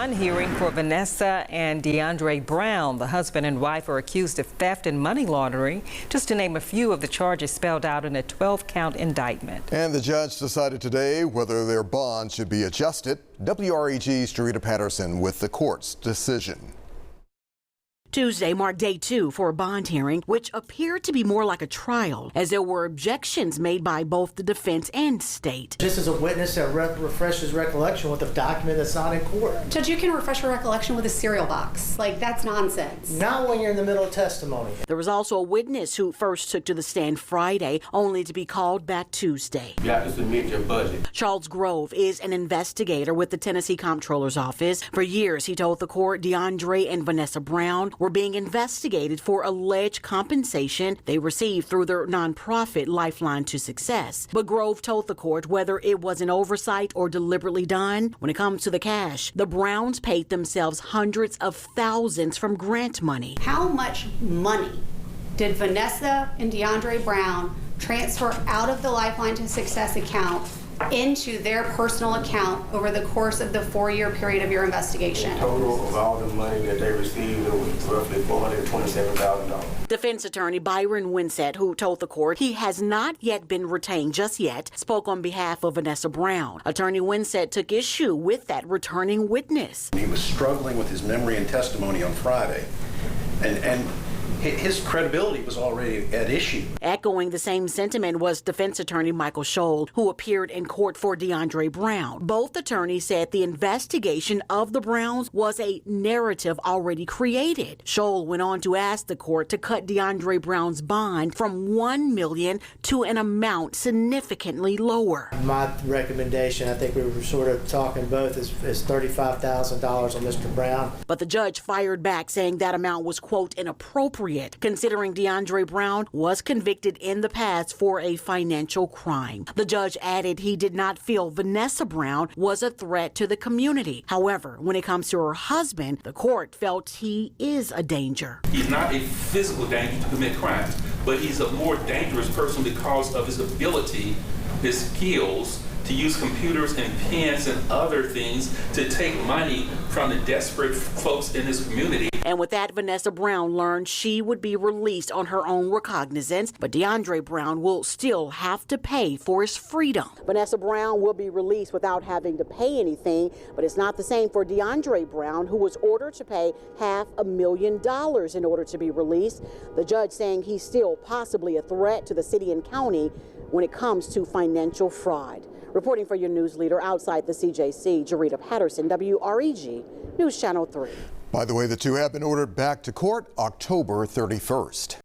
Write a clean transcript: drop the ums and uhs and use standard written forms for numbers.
bond hearing for Vanessa and DeAndre Brown. The husband and wife are accused of theft and money laundering, just to name a few of the charges spelled out in a 12-count indictment. And the judge decided today whether their bond should be adjusted. WREG's Jarita Patterson with the court's decision. Tuesday marked day 2 for a bond hearing, which appeared to be more like a trial, as there were objections made by both the defense and state. This is a witness that refreshes recollection with a document that's not in court. Judge, you can refresh your recollection with a cereal box. Like, that's nonsense. Not when you're in the middle of testimony. There was also a witness who first took to the stand Friday, only to be called back Tuesday. You have to submit your budget. Charles Grove is an investigator with the Tennessee Comptroller's Office. For years, he told the court DeAndre and Vanessa Brown were being investigated for alleged compensation they received through their nonprofit Lifeline to Success. But Grove told the court whether it was an oversight or deliberately done, when it comes to the cash, the Browns paid themselves hundreds of thousands from grant money. How much money did Vanessa and DeAndre Brown transfer out of the Lifeline to Success account into their personal account over the course of the 4-year period of your investigation? The total of all the money that they received was roughly $427,000. Defense attorney Byron Winsett, who told the court he has not yet been retained just yet, spoke on behalf of Vanessa Brown. Attorney Winsett took issue with that returning witness. He was struggling with his memory and testimony on Friday, and his credibility was already at issue. Echoing the same sentiment was defense attorney Michael Scholl, who appeared in court for DeAndre Brown. Both attorneys said the investigation of the Browns was a narrative already created. Scholl went on to ask the court to cut DeAndre Brown's bond from $1 million to an amount significantly lower. My recommendation, I think we were sort of talking both, is $35,000 on Mr. Brown. But the judge fired back, saying that amount was, quote, inappropriate, considering DeAndre Brown was convicted in the past for a financial crime. The judge added he did not feel Vanessa Brown was a threat to the community. However, when it comes to her husband, the court felt he is a danger. He's not a physical danger to commit crimes, but he's a more dangerous person because of his ability, his skills, to use computers and pens and other things to take money from the desperate folks in his community. And with that, Vanessa Brown learned she would be released on her own recognizance, but DeAndre Brown will still have to pay for his freedom. Vanessa Brown will be released without having to pay anything, but it's not the same for DeAndre Brown, who was ordered to pay $500,000 in order to be released. The judge saying he's still possibly a threat to the city and county when it comes to financial fraud. Reporting for your news leader outside the CJC, Jarita Patterson, WREG News Channel 3. By the way, the two have been ordered back to court October 31st.